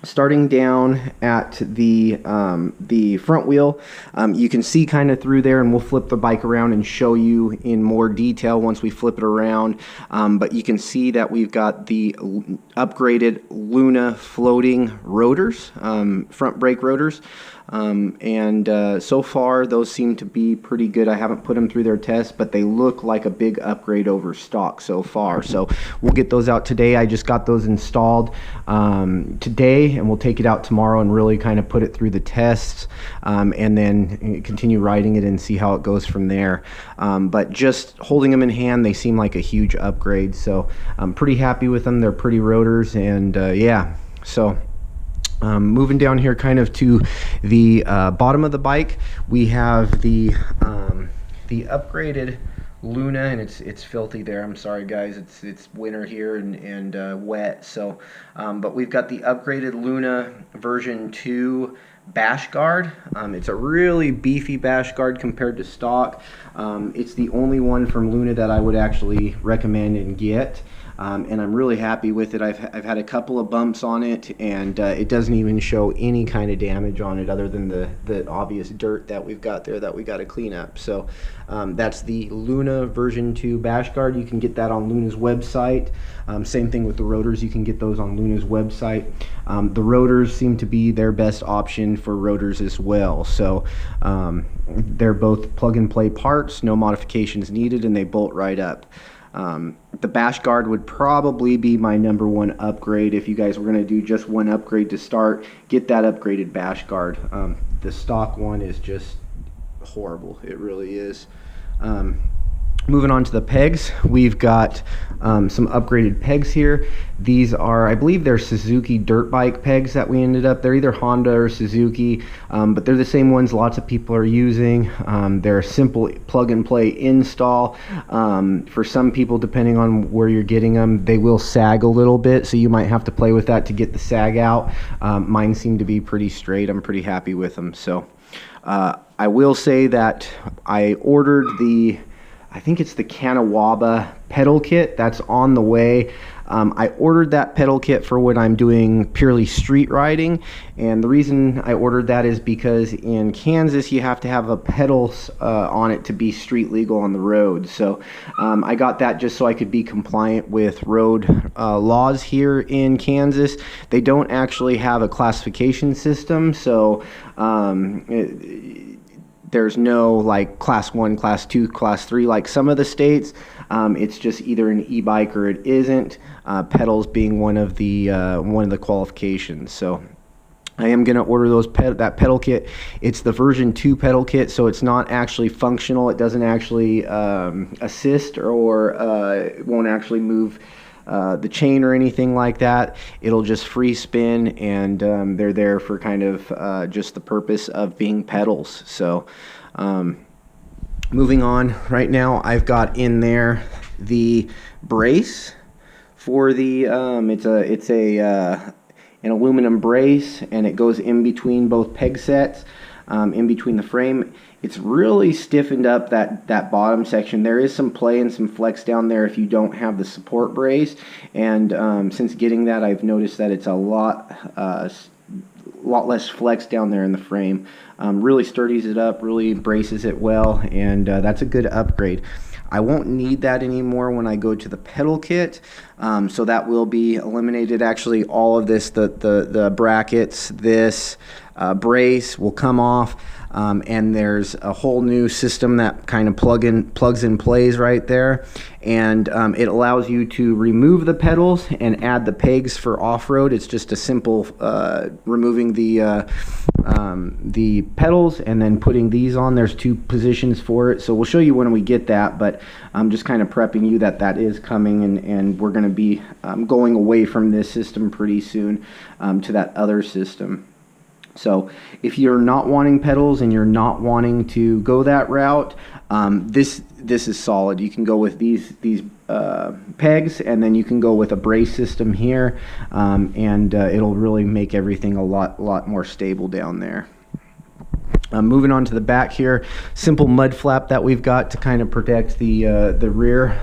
starting down at the front wheel, you can see kind of through there, and we'll flip the bike around and show you in more detail once we flip it around. But you can see that we've got the upgraded Luna floating rotors, front brake rotors. So far those seem to be pretty good. I haven't put them through their test, but they look like a big upgrade over stock so far. So we'll get those out today. I just got those installed today, and we'll take it out tomorrow and really kind of put it through the tests, and then continue riding it and see how it goes from there. But just holding them in hand, they seem like a huge upgrade. So I'm pretty happy with them. They're pretty rotors, and yeah, so moving down here kind of to the bottom of the bike, we have the upgraded Luna, and it's filthy there. I'm sorry guys, it's winter here and wet. So but we've got the upgraded Luna version 2 bash guard. It's a really beefy bash guard compared to stock. It's the only one from Luna that I would actually recommend and get. And I'm really happy with it. I've had a couple of bumps on it, and it doesn't even show any kind of damage on it other than the obvious dirt that we've got there that we got to clean up. So that's the Luna version 2 bash guard. You can get that on Luna's website. Same thing with the rotors. You can get those on Luna's website. The rotors seem to be their best option for rotors as well. So they're both plug and play parts, no modifications needed, and they bolt right up. The bash guard would probably be my #1 upgrade. If you guys were going to do just one upgrade to start, get that upgraded bash guard. The stock one is just horrible. It really is. Moving on to the pegs, we've got some upgraded pegs here. These are, I believe they're Suzuki dirt bike pegs that we ended up. They're either Honda or Suzuki, but they're the same ones lots of people are using. They're a simple plug and play install. For some people, depending on where you're getting them, they will sag a little bit, so you might have to play with that to get the sag out. Mine seem to be pretty straight. I'm pretty happy with them. So I will say that I ordered I think it's the Kanawaba pedal kit that's on the way. I ordered that pedal kit for when I'm doing purely street riding, and the reason I ordered that is because in Kansas you have to have a pedal on it to be street legal on the road. So I got that just so I could be compliant with road laws here in Kansas. They don't actually have a classification system, so there's no like class 1, class 2, class 3 like some of the states. It's just either an e-bike or it isn't. Pedals being one of the qualifications. So I am going to order that pedal kit. It's the version 2 pedal kit, so it's not actually functional. It doesn't actually assist, or it won't actually move the chain or anything like that. It'll just free spin, and they're there for kind of just the purpose of being pedals. So moving on, right now I've got in there the brace for the it's an aluminum brace, and it goes in between both peg sets, in between the frame. It's really stiffened up that bottom section. There is some play and some flex down there if you don't have the support brace, and since getting that, I've noticed that it's a lot less flex down there in the frame. Really sturdies it up, really braces it well, and that's a good upgrade. I won't need that anymore when I go to the pedal kit, so that will be eliminated. Actually, all of this, the brackets, this brace will come off, and there's a whole new system that kind of plugs and plays right there, and it allows you to remove the pedals and add the pegs for off-road. It's just a simple removing the pedals and then putting these on. There's 2 positions for it, so we'll show you when we get that, but I'm just kind of prepping you that is coming, and we're going to be going away from this system pretty soon to that other system. So if you're not wanting pedals and you're not wanting to go that route, this is solid. You can go with these pegs, and then you can go with a brace system here, and it'll really make everything a lot more stable down there. Moving on to the back here, simple mud flap that we've got to kind of protect the rear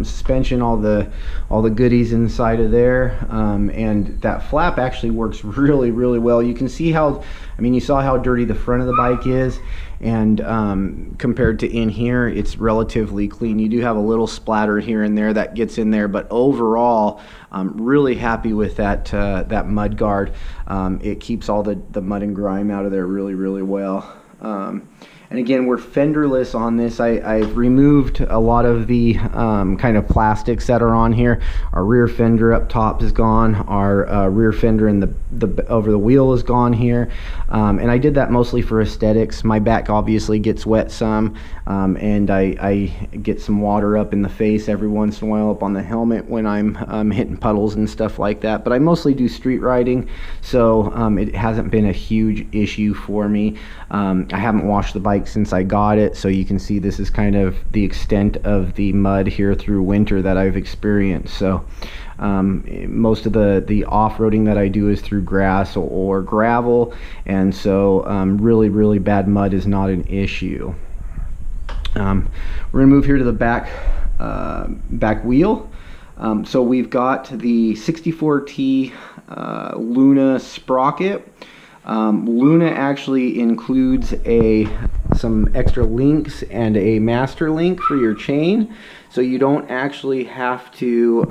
suspension, all the goodies inside of there, and that flap actually works really well. You can see how, I mean, you saw how dirty the front of the bike is, and compared to in here, it's relatively clean. You do have a little splatter here and there that gets in there, but overall, I'm really happy with that mud guard. It keeps all the mud and grime out of there really well. And again, we're fenderless on this. I've removed a lot of the kind of plastics that are on here. Our rear fender up top is gone. Our rear fender and the over the wheel is gone here. And I did that mostly for aesthetics. My back obviously gets wet some, and I get some water up in the face every once in a while, up on the helmet when I'm hitting puddles and stuff like that. But I mostly do street riding, so it hasn't been a huge issue for me. I haven't washed the bike since I got it, so you can see this is kind of the extent of the mud here through winter that I've experienced. So most of the off-roading that I do is through grass or gravel, and so really bad mud is not an issue. We're gonna move here to the back wheel. So we've got the 64T Luna sprocket. Luna actually includes some extra links and a master link for your chain, so you don't actually have to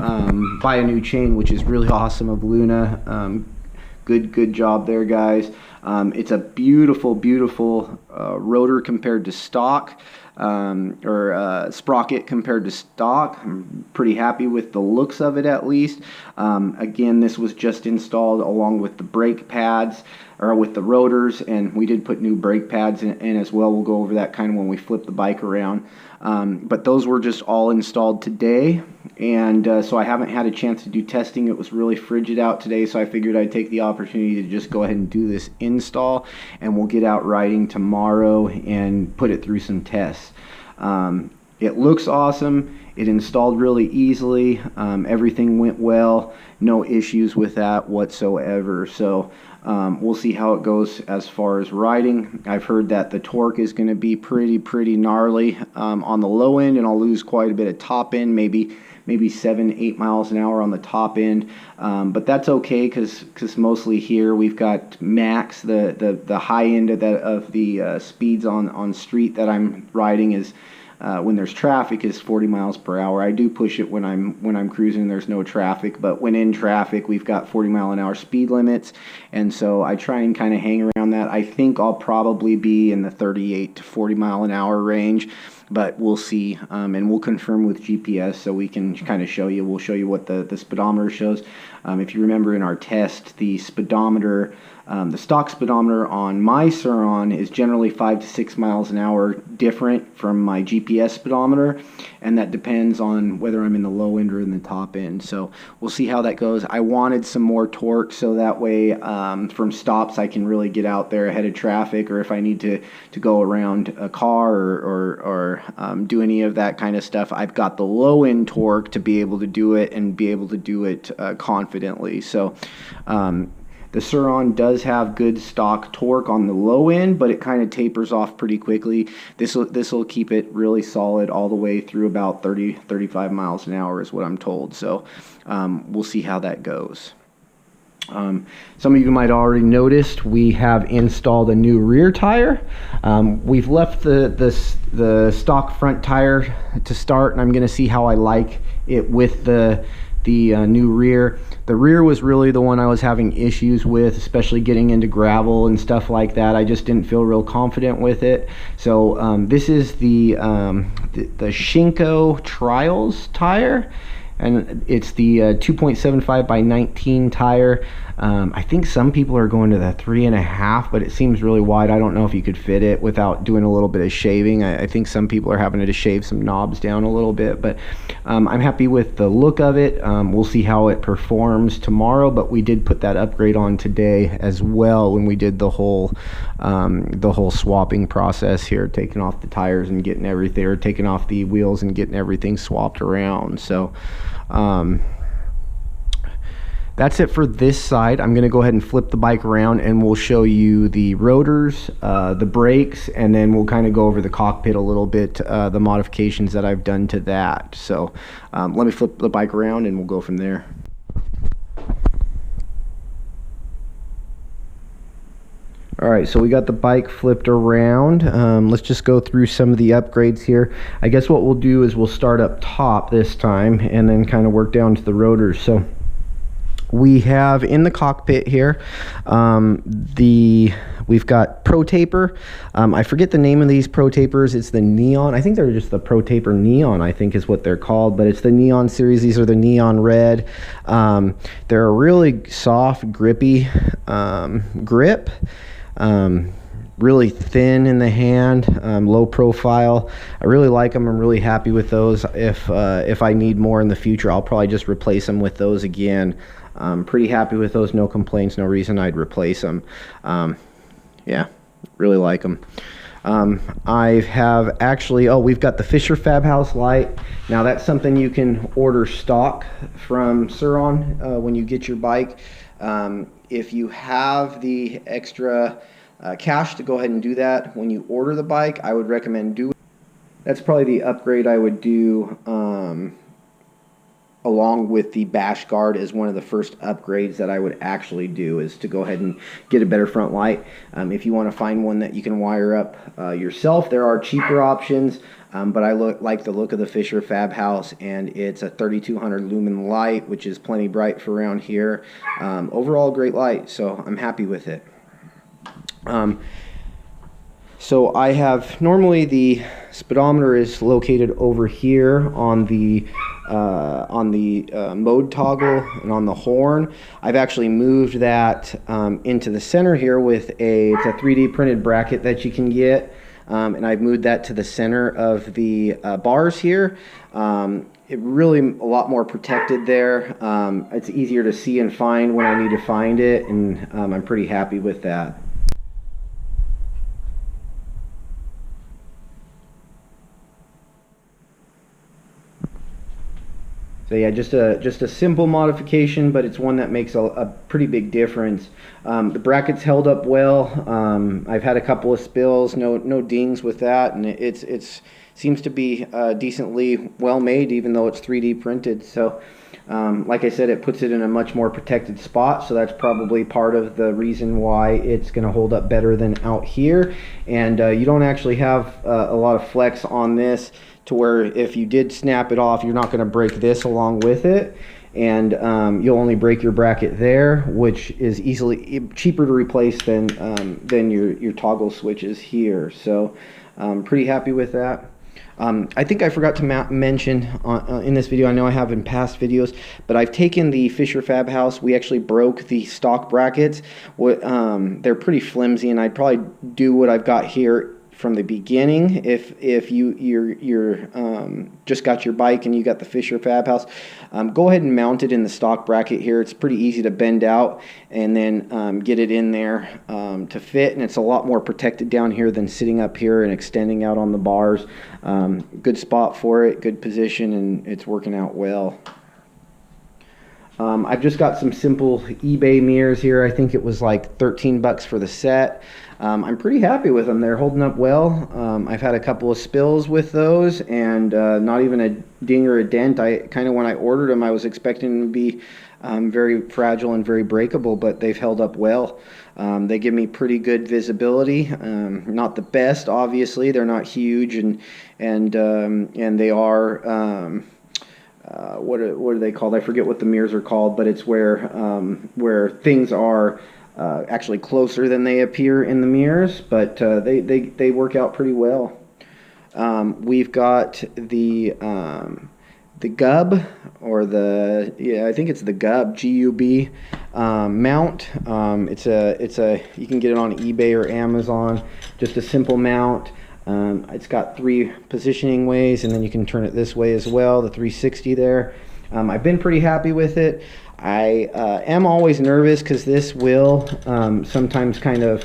buy a new chain, which is really awesome of Luna. Good job there, guys. It's a beautiful rotor compared to stock, or sprocket compared to stock. I'm pretty happy with the looks of it, at least. Again, this was just installed along with the brake pads, or with the rotors, and we did put new brake pads in as well. We'll go over that kind of when we flip the bike around. But those were just all installed today, and so I haven't had a chance to do testing. It was really frigid out today, so I figured I'd take the opportunity to just go ahead and do this install, and we'll get out riding tomorrow and put it through some tests. It looks awesome. It installed really easily. Everything went well. No issues with that whatsoever. So we'll see how it goes as far as riding. I've heard that the torque is going to be pretty gnarly on the low end, and I'll lose quite a bit of top end, maybe 7-8 miles an hour on the top end, but that's okay, because mostly here we've got max. The high end of the speeds on street that I'm riding is when there's traffic is 40 miles per hour. I do push it when I'm cruising and there's no traffic, but when in traffic we've got 40 mile an hour speed limits, and so I try and kind of hang around that. I think I'll probably be in the 38 to 40 mile an hour range, but we'll see, and we'll confirm with GPS so we can kind of show you. We'll show you what the speedometer shows. If you remember in our test, the speedometer, the stock speedometer on my Sur-Ron is generally 5 to 6 miles an hour different from my GPS speedometer, and that depends on whether I'm in the low end or in the top end. So we'll see how that goes. I wanted some more torque, so that way from stops I can really get out there ahead of traffic, or if I need to go around a car or do any of that kind of stuff, I've got the low end torque to be able to do it, and be able to do it confidently. So the Sur-Ron does have good stock torque on the low end, but it kind of tapers off pretty quickly. This will keep it really solid all the way through about 30-35 miles an hour is what I'm told. So we'll see how that goes. Some of you might already noticed we have installed a new rear tire. We've left the stock front tire to start, and I'm going to see how I like it with the new rear. The rear was really the one I was having issues with, especially getting into gravel and stuff like that. I just didn't feel real confident with it. So this is the Shinko Trials tire, and it's the 2.75 by 19 tire. I think some people are going to the 3.5, but it seems really wide. I don't know if you could fit it without doing a little bit of shaving. I think some people are having to shave some knobs down a little bit, but I'm happy with the look of it. We'll see how it performs tomorrow, but we did put that upgrade on today as well when we did the whole swapping process here, taking off the tires and getting everything, or taking off the wheels and getting everything swapped around. So that's it for this side. I'm gonna go ahead and flip the bike around and we'll show you the rotors, the brakes, and then we'll kind of go over the cockpit a little bit, the modifications that I've done to that. So let me flip the bike around and we'll go from there. All right, so we got the bike flipped around. Let's just go through some of the upgrades here. I guess what we'll do is we'll start up top this time and then kind of work down to the rotors. So we have in the cockpit here, we've got Pro Taper. I forget the name of these Pro Tapers. It's the Neon. I think they're just the Pro Taper Neon, I think is what they're called, but it's the Neon series. These are the Neon Red. They're a really soft, grippy grip. Really thin in the hand, low profile. I really like them. I'm really happy with those. If I need more in the future, I'll probably just replace them with those again. Pretty happy with those. No complaints. No reason I'd replace them. Yeah, really like them. I have actually, we've got the Fisher Fab House light. Now that's something you can order stock from Sur-On when you get your bike. If you have the extra cash to go ahead and do that when you order the bike, I would recommend doing it. That's probably the upgrade I would do along with the bash guard as one of the first upgrades that I would actually do, is to go ahead and get a better front light. If you want to find one that you can wire up yourself, there are cheaper options, but I like the look of the Fisher Fab House, and it's a 3200 lumen light, which is plenty bright for around here. Overall, great light, so I'm happy with it. So I have, normally the speedometer is located over here on the mode toggle and on the horn. I've actually moved that into the center here with it's a 3D printed bracket that you can get, and I've moved that to the center of the bars here. It really a lot more protected there. It's easier to see and find when I need to find it, and I'm pretty happy with that. So yeah, just a simple modification, but it's one that makes a pretty big difference. The bracket's held up well. I've had a couple of spills, no dings with that, and it seems to be decently well made, even though it's 3D printed. So like I said, it puts it in a much more protected spot, so that's probably part of the reason why it's going to hold up better than out here. And you don't actually have a lot of flex on this, to where if you did snap it off, you're not going to break this along with it, and you'll only break your bracket there, which is easily cheaper to replace than your toggle switches here. So pretty happy with that. I think I forgot to mention in this video, I know I have in past videos, but I've taken the Fisher Fab House. We actually broke the stock brackets. They're pretty flimsy, and I'd probably do what I've got here from the beginning. If you're just got your bike and you got the Fisher Fab House, go ahead and mount it in the stock bracket here. It's pretty easy to bend out and then get it in there to fit, and it's a lot more protected down here than sitting up here and extending out on the bars. Good spot for it, good position, and it's working out well. I've just got some simple eBay mirrors here. I think it was like 13 bucks for the set. I'm pretty happy with them. They're holding up well. I've had a couple of spills with those, and not even a ding or a dent. When I ordered them, I was expecting them to be very fragile and very breakable, but they've held up well. They give me pretty good visibility. Not the best, obviously. They're not huge, and they are. What are they called? I forget what the mirrors are called, but it's where things are actually closer than they appear in the mirrors, but they work out pretty well. We've got the GUB, or I think it's the GUB, G-U-B mount. It's a you can get it on eBay or Amazon. Just a simple mount. It's got 3 positioning ways, and then you can turn it this way as well, the 360 there. I've been pretty happy with it. I am always nervous because this will sometimes kind of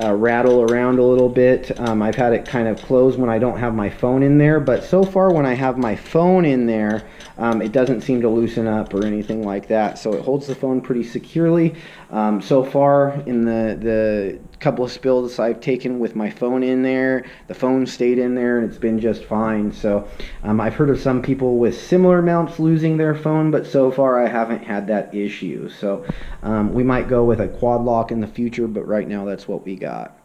rattle around a little bit. I've had it kind of close when I don't have my phone in there, but so far when I have my phone in there, it doesn't seem to loosen up or anything like that. So it holds the phone pretty securely. So far in the couple of spills I've taken with my phone in there, the phone stayed in there and it's been just fine. So I've heard of some people with similar mounts losing their phone, but so far I haven't had that issue. So we might go with a quad lock in the future, but right now that's what we got.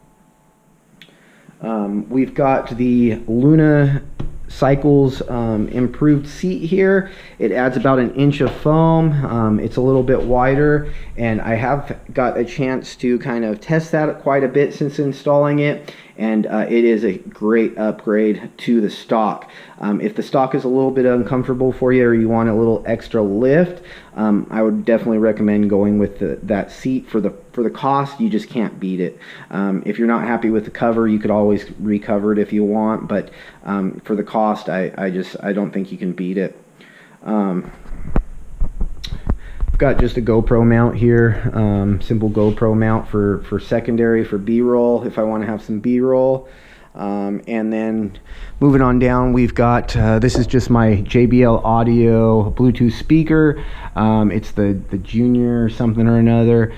We've got the Luna Cycles improved seat here. It adds about an inch of foam. It's a little bit wider, and I have got a chance to kind of test that quite a bit since installing it, and it is a great upgrade to the stock. If the stock is a little bit uncomfortable for you or you want a little extra lift, I would definitely recommend going with that seat. For the cost, you just can't beat it. If you're not happy with the cover, you could always recover it if you want, but for the cost, I don't think you can beat it. I've got just a GoPro mount here, simple GoPro mount for secondary, for B-roll, if I want to have some B-roll. And then moving on down, we've got this is just my JBL audio Bluetooth speaker. It's the Junior something or another.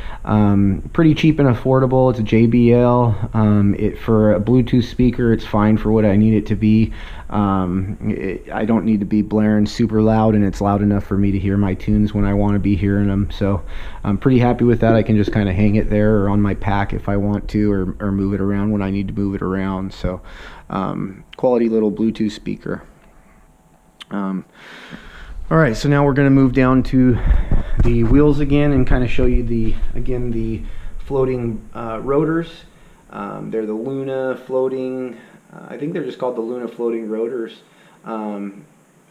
Pretty cheap and affordable. It's a JBL. For a Bluetooth speaker, it's fine for what I need it to be. I don't need to be blaring super loud, and it's loud enough for me to hear my tunes when I want to be hearing them. So I'm pretty happy with that. I can just kind of hang it there or on my pack if I want to, or move it around when I need to move it around. So quality little Bluetooth speaker. All right, so now we're going to move down to the wheels again and kind of show you the floating rotors. They're the Luna floating, I think they're just called the Luna floating rotors.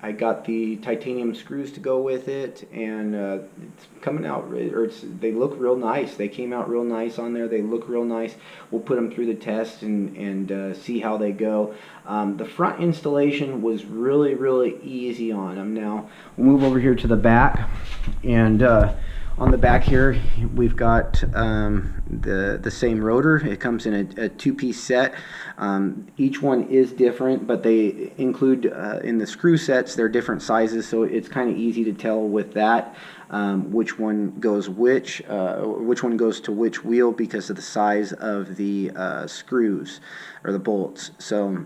I got the titanium screws to go with it, and it's coming out, they look real nice. They came out real nice on there. They look real nice. We'll put them through the test and see how they go. The front installation was really, really easy on them. Now, we'll move over here to the back, and on the back here, we've got the same rotor. It comes in a two-piece set. Each one is different, but they include in the screw sets, they're different sizes, so it's kind of easy to tell with that which one goes to which wheel because of the size of the screws or the bolts. So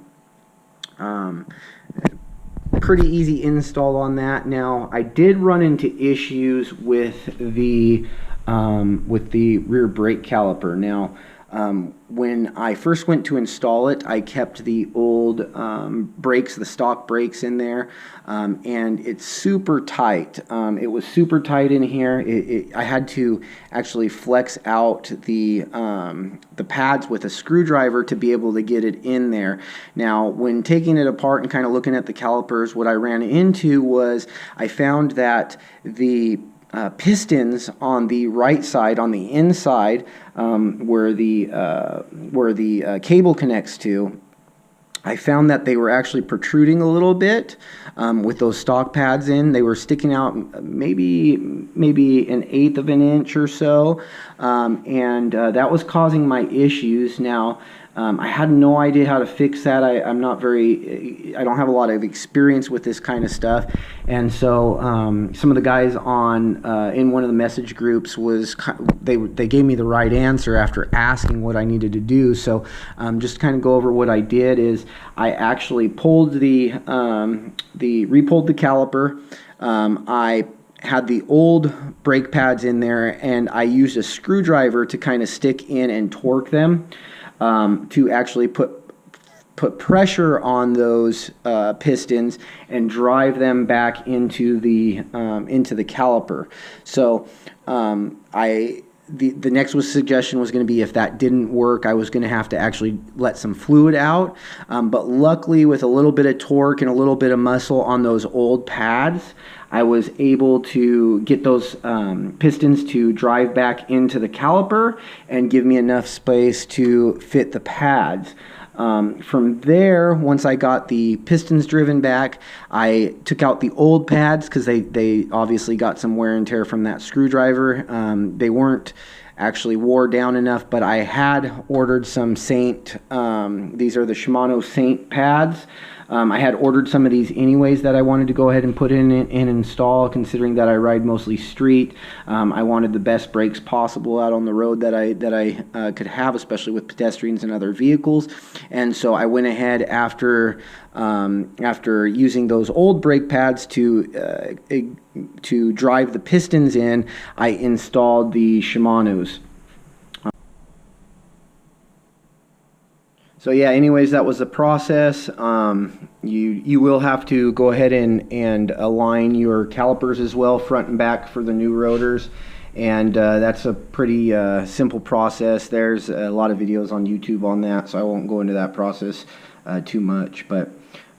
pretty easy install on that. Now, I did run into issues with the rear brake caliper. Now, when I first went to install it, I kept the old brakes, the stock brakes in there, and it's super tight. It was super tight in here. I had to actually flex out the pads with a screwdriver to be able to get it in there. Now, when taking it apart and kind of looking at the calipers, what I ran into was I found that the pistons on the right side, on the inside, where the cable connects to, I found that they were actually protruding a little bit with those stock pads in. They were sticking out maybe 1/8 of an inch or so, and that was causing my issues. Now, I had no idea how to fix that. I don't have a lot of experience with this kind of stuff, and so some of the guys in one of the message groups they gave me the right answer after asking what I needed to do. So just to kind of go over what I did is I actually repulled the caliper. I had the old brake pads in there, and I used a screwdriver to kind of stick in and torque them. To actually put pressure on those pistons and drive them back into the caliper. So the next suggestion was going to be, if that didn't work, I was going to have to actually let some fluid out. But luckily, with a little bit of torque and a little bit of muscle on those old pads, I was able to get those pistons to drive back into the caliper and give me enough space to fit the pads. From there, once I got the pistons driven back, I took out the old pads because they obviously got some wear and tear from that screwdriver. They weren't actually wore down enough, but I had ordered some Saint, these are the Shimano Saint pads. I had ordered some of these anyways that I wanted to go ahead and put in and install, considering that I ride mostly street. I wanted the best brakes possible out on the road that I could have, especially with pedestrians and other vehicles. And so I went ahead after using those old brake pads to drive the pistons in. I installed the Shimanos. So yeah, anyways, that was the process. You will have to go ahead and align your calipers as well, front and back, for the new rotors. And that's a pretty simple process. There's a lot of videos on YouTube on that, so I won't go into that process too much. But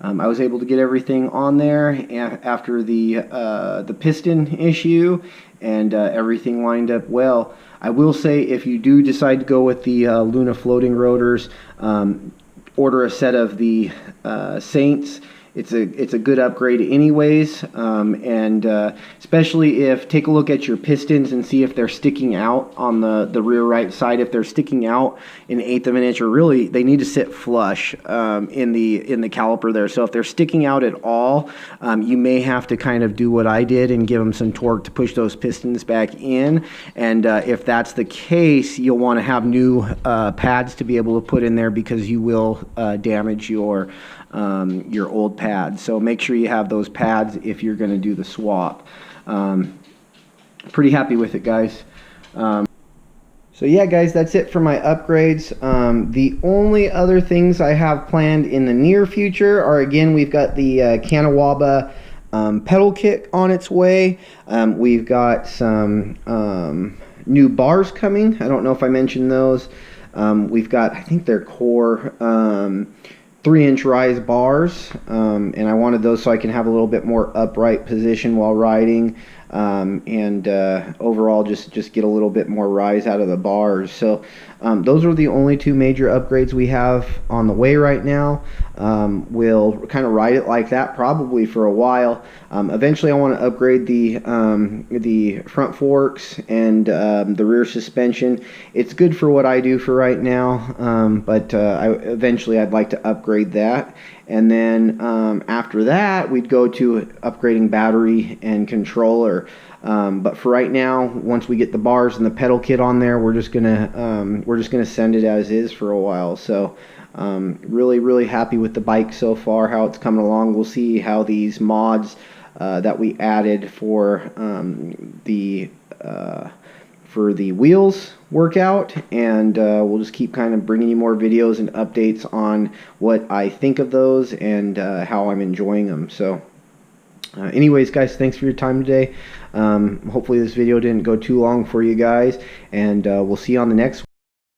I was able to get everything on there after the piston issue, and everything lined up well. I will say, if you do decide to go with the Luna floating rotors, order a set of the Saints. It's a good upgrade anyways, and especially if, take a look at your pistons and see if they're sticking out on the rear right side. If they're sticking out an 1/8 of an inch, or really they need to sit flush in the caliper there. So if they're sticking out at all, you may have to kind of do what I did and give them some torque to push those pistons back in. And if that's the case, you'll want to have new pads to be able to put in there, because you will damage your old pads. So make sure you have those pads if you're going to do the swap. Pretty happy with it, guys. So yeah, guys, that's it for my upgrades. The only other things I have planned in the near future are, again, we've got the Kanawaba pedal kit on its way. We've got some new bars coming. I don't know if I mentioned those. We've got, I think they're Core 3-inch rise bars, and I wanted those so I can have a little bit more upright position while riding, and overall just get a little bit more rise out of the bars. So those are the only two major upgrades we have on the way right now. We'll kind of ride it like that probably for a while. Eventually I want to upgrade the front forks and the rear suspension. It's good for what I do for right now, but eventually I'd like to upgrade that. And then after that, we'd go to upgrading battery and controller. But for right now, once we get the bars and the pedal kit on there, we're just gonna send it as is for a while. So really happy with the bike so far, how it's coming along. We'll see how these mods that we added for the wheels work out, and we'll just keep kind of bringing you more videos and updates on what I think of those and how I'm enjoying them. So anyways, guys, thanks for your time today. Hopefully this video didn't go too long for you guys, and we'll see you on the next one.